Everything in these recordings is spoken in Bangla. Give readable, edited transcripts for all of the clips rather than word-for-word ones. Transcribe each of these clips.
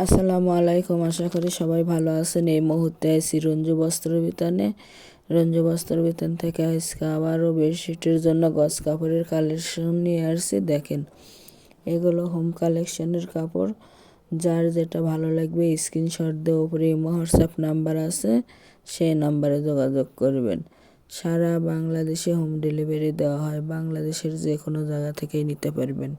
আসসালামু আলাইকুম, আশা করি সবাই ভালো আছেন। এই মুহূর্তে আছি রঞ্জু বস্ত্র বিতানে। রঞ্জু বস্ত্র বিতান থেকে আজকে আবারও বেডশিটের জন্য গজ কাপড়ের কালেকশন নিয়ে আসছি। দেখেন, এগুলো হোম কালেকশনের কাপড়। যার যেটা ভালো লাগবে স্ক্রিনশট দিয়ে উপরে হোয়াটসঅ্যাপ নাম্বার আছে, সেই নাম্বারে যোগাযোগ করবেন। সারা বাংলাদেশে হোম ডেলিভারি দেওয়া হয়, বাংলাদেশের যে কোনো জায়গা থেকেই নিতে পারবেন।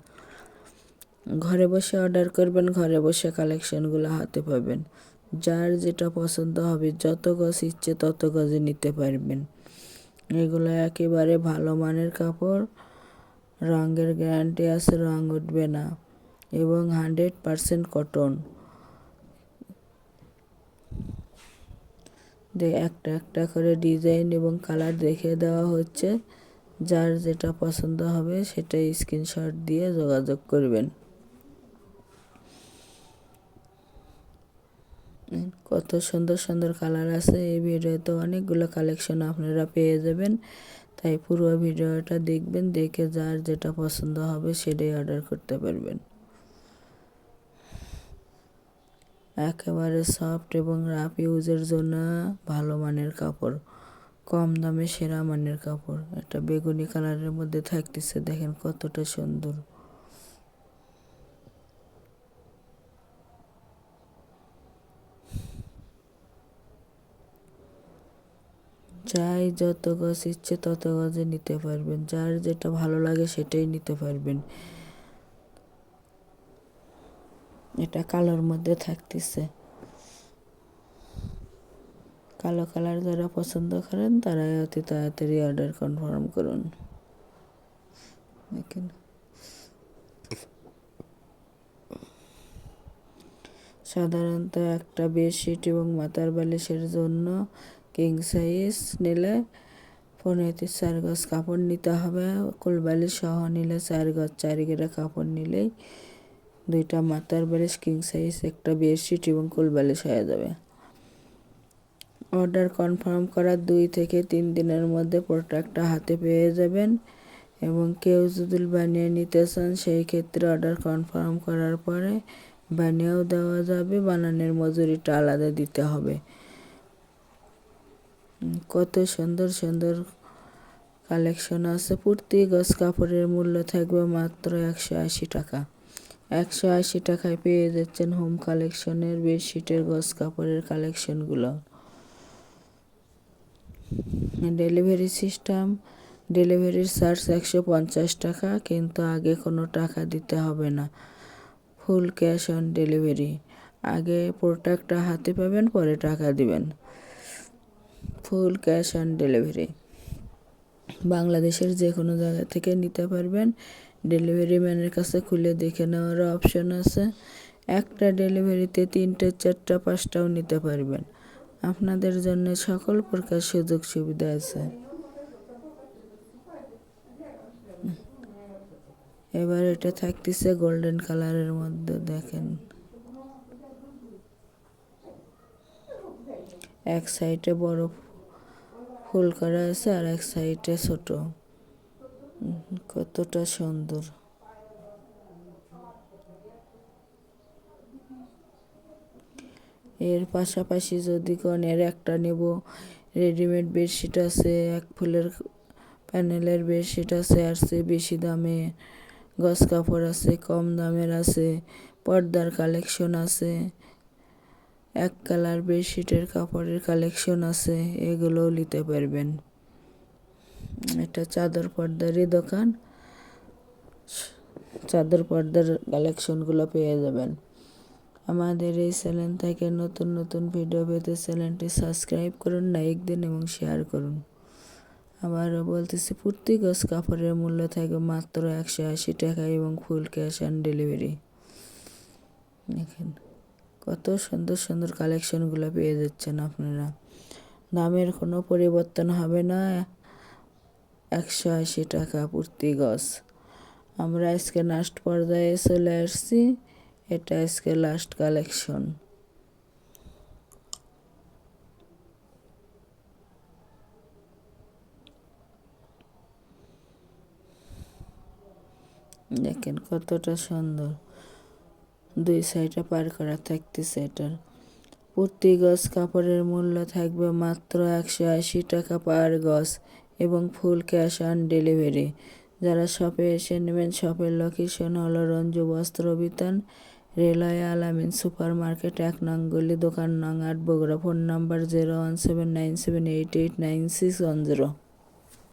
ঘরে বসে অর্ডার করবেন, ঘরে বসে কালেকশনগুলো হাতে পাবেন। যার যেটা পছন্দ হবে, যত গজ ইচ্ছে তত গজে নিতে পারবেন। এগুলো একেবারে ভালো মানের কাপড়, রঙের গ্যারান্টি আছে, রঙ উঠবে না, এবং 100% কটন। একটা একটা করে ডিজাইন এবং কালার দেখে দেওয়া হচ্ছে। যার যেটা পছন্দ হবে সেটাই স্ক্রিনশট দিয়ে যোগাযোগ করবেন। কত সুন্দর সুন্দর কালার আছে। এই ভিডিওতে অনেকগুলো কালেকশন আপনারা পেয়ে যাবেন, তাই পুরো ভিডিওটা দেখবেন, দেখে যার যেটা পছন্দ হবে সেটাই অর্ডার করতে পারবেন। একেবারে সফট এবং রাফ ইউজের জন্য ভালো মানের কাপড়, কম দামে সেরা মানের কাপড়। এটা বেগুনি কালারের মধ্যে থাকতেছে, দেখেন কতটা সুন্দর। যাই যত গজ ইচ্ছে তত গজে নিতে পারবেন। যার যেটা ভালো লাগে সেটাই নিতে পারবেন। এটা কালোর মধ্যে থাকতেছে। কালো কালার যারা পছন্দ করেন তারাই অতি তাড়াতাড়ি অর্ডার কনফার্ম করুন। দেখেন, সাধারণত একটা বেডশিট এবং মাথার বালিশের জন্য কিং সাইজ নিলে 15-4 গজ কাপড় নিতে হবে। কোলবালিশ সহ নিলে 4 গজ 4 গেরা কাপড় নিলেই দুইটা মাথার বালিশ, কিং সাইজ, একটা বেডশিট এবং কোলবালিশ হয়ে যাবে। অর্ডার কনফার্ম করার 2 থেকে 3 দিনের মধ্যে প্রোডাক্টটা হাতে পেয়ে যাবেন। এবং কেউ যদি বানিয়ে নিতে চান, সেই ক্ষেত্রে অর্ডার কনফার্ম করার পরে বানিয়েও দেওয়া যাবে, বানানোর মজুরিটা আলাদা দিতে হবে। কত সুন্দর সুন্দর কালেকশন আছে। প্রতি গজ কাপড়ের মূল্য থাকবে মাত্র 180 টাকা। 180 টাকায় পেয়ে যাচ্ছেন হোম কালেকশনের বেডশিটের গজ কাপড়ের কালেকশনগুলো। ডেলিভারি সিস্টেম, ডেলিভারির চার্জ 150 টাকা, কিন্তু আগে কোনো টাকা দিতে হবে না। Full cash on delivery. আগে প্রোডাক্টটা হাতে পাবেন, পরে টাকা দিবেন। Full cash on delivery. বাংলাদেশের যে কোনো জায়গা থেকে নিতে পারবেন। ডেলিভারি ম্যানের কাছে খুলে দেখে নেওয়ার অপশন আছে। একটা ডেলিভারিতে 3টে 4টা 5টাও নিতে পারবেন। আপনাদের জন্য সকল প্রকার সুযোগ সুবিধা আছে। এবার এটা থাকতেছে গোল্ডেন কালারের মধ্যে। দেখেন, এক সাইডে বড় ফুল করা আছে আর এক সাইডে ছোট। কতটা সুন্দর। এর পাশাপাশি যদি কনের একটা নেব, রেডিমেড বেডশিট আছে, এক ফুলের প্যানেলের বেডশিট আছে, আর চেয়ে বেশি দামে গজ কাপড় আছে, কম দামের আছে, পর্দার কালেকশন আছে, এক কালার বেডশিটের কাপড়ের কালেকশন আছে, এগুলোও নিতে পারবেন। এটা চাদর পর্দারই দোকান, চাদর পর্দার কালেকশনগুলো পেয়ে যাবেন। আমাদের এই চ্যানেল থেকে নতুন নতুন ভিডিও পেতে চ্যানেলটি সাবস্ক্রাইব করুন, লাইক দিন এবং শেয়ার করুন। আবারও বলতেছি, প্রতি গজ কাপড়ের মূল্য থাকবে মাত্র 180 টাকা এবং ফুল ক্যাশ অন ডেলিভারি। দেখেন কত সুন্দর সুন্দর কালেকশনগুলো পেয়ে যাচ্ছেন আপনারা। দামের কোনো পরিবর্তন হবে না। 180 টাকা প্রতি গজ। আমরা আজকে লাস্ট পর্যায়ে চলে আসছি। এটা আজকে লাস্ট কালেকশন। দেখেন কতটা সুন্দর। 2 সাইডে পার করা থাকতেছে এটার। প্রতি গজ কাপড়ের মূল্য থাকবে মাত্র 180 টাকা পার গজ এবং ফুল ক্যাশ অন ডেলিভারি। যারা শপে এসে নেবেন, শপের লোকেশন হলো রঞ্জু বস্ত্র বিতান, রেলওয়ে আলামিন সুপার মার্কেট, 1 নং গলি, দোকান নং 8, বগুড়া। Phone number 01797889610।